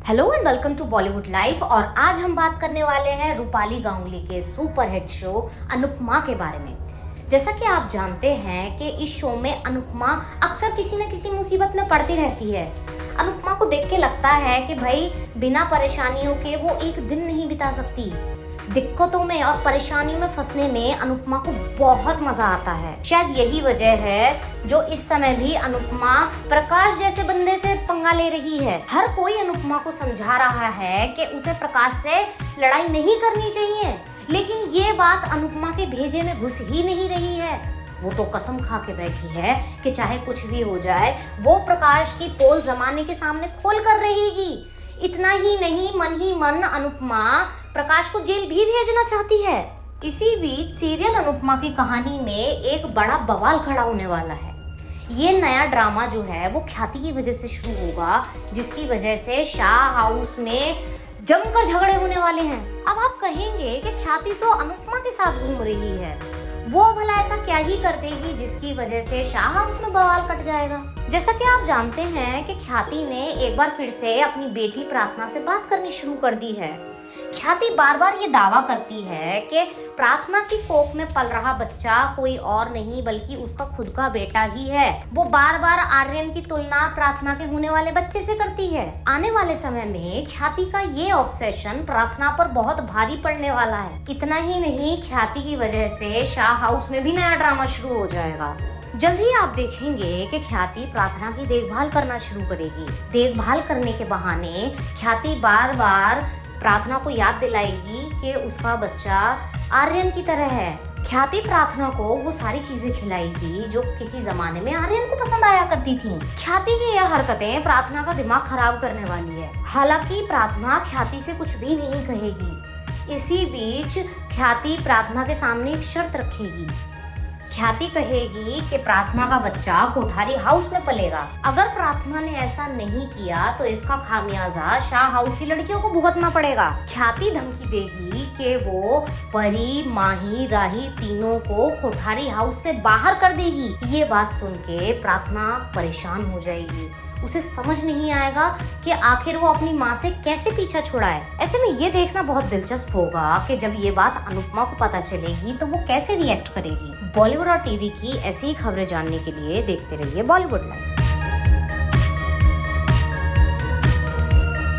Hello and welcome to Bollywood Life. और आज हम बात करने वाले हैं रूपाली गांगुली के सुपरहिट शो अनुपमा के बारे में। जैसा कि आप जानते हैं कि इस शो में अनुपमा अक्सर किसी न किसी मुसीबत में पड़ती रहती है। अनुपमा को देख के लगता है कि भाई बिना परेशानियों के वो एक दिन नहीं बिता सकती। दिक्कतों में और परेशानियों में फंसने में अनुपमा को बहुत मजा आता है। शायद यही वजह है जो इस समय भी अनुपमा प्रकाश जैसे बंदे से पंगा ले रही है। हर कोई अनुपमा को समझा रहा है कि उसे प्रकाश से लड़ाई नहीं करनी चाहिए, लेकिन ये बात अनुपमा के भेजे में घुस ही नहीं रही है। वो तो कसम खा के बैठी है कि चाहे कुछ भी हो जाए वो प्रकाश की पोल जमाने के सामने खोल कर रहेगी। इतना ही नहीं, मन ही मन अनुपमा प्रकाश को जेल भी भेजना चाहती है। इसी बीच सीरियल अनुपमा की कहानी में एक बड़ा बवाल खड़ा होने वाला है। ये नया ड्रामा जो है वो ख्याति की वजह से शुरू होगा, जिसकी वजह से शाह हाउस में जमकर झगड़े होने वाले हैं। अब आप कहेंगे कि ख्याति तो अनुपमा के साथ घूम रही है, वो भला ऐसा क्या ही कर देगी जिसकी वजह से शाह हाउस में बवाल कट जाएगा। जैसा कि आप जानते हैं कि ख्याति ने एक बार फिर से अपनी बेटी प्रार्थना से बात करनी शुरू कर दी है। ख्याति बार बार ये दावा करती है कि प्रार्थना की कोख में पल रहा बच्चा कोई और नहीं बल्कि उसका खुद का बेटा ही है। वो बार बार आर्यन की तुलना प्रार्थना के होने वाले बच्चे से करती है। आने वाले समय में ख्याति का ये ऑब्सेशन प्रार्थना पर बहुत भारी पड़ने वाला है। इतना ही नहीं, ख्याति की वजह से शाह हाउस में भी नया ड्रामा शुरू हो जाएगा। जल्द ही आप देखेंगे कि ख्याति प्रार्थना की देखभाल करना शुरू करेगी। देखभाल करने के बहाने ख्याति बार बार प्रार्थना को याद दिलाएगी कि उसका बच्चा आर्यन की तरह है। ख्याति प्रार्थना को वो सारी चीजें खिलाएगी जो किसी जमाने में आर्यन को पसंद आया करती थी। ख्याति की यह हरकतें प्रार्थना का दिमाग खराब करने वाली है। हालांकि प्रार्थना ख्याति से कुछ भी नहीं कहेगी। इसी बीच ख्याति प्रार्थना के सामने एक शर्त रखेगी। ख्याति कहेगी कि प्रार्थना का बच्चा कोठारी हाउस में पलेगा। अगर प्रार्थना ने ऐसा नहीं किया तो इसका खामियाजा शाह हाउस की लड़कियों को भुगतना पड़ेगा। ख्याति धमकी देगी कि वो परी, माही, राही तीनों को कोठारी हाउस से बाहर कर देगी। ये बात सुन के प्रार्थना परेशान हो जाएगी। उसे समझ नहीं आएगा कि आखिर वो अपनी माँ से कैसे पीछा छुड़ाए। ऐसे में ये देखना बहुत दिलचस्प होगा कि जब ये बात अनुपमा को पता चलेगी तो वो कैसे रिएक्ट करेगी। बॉलीवुड और टीवी की ऐसी ही खबरें जानने के लिए देखते रहिए बॉलीवुड लाइव।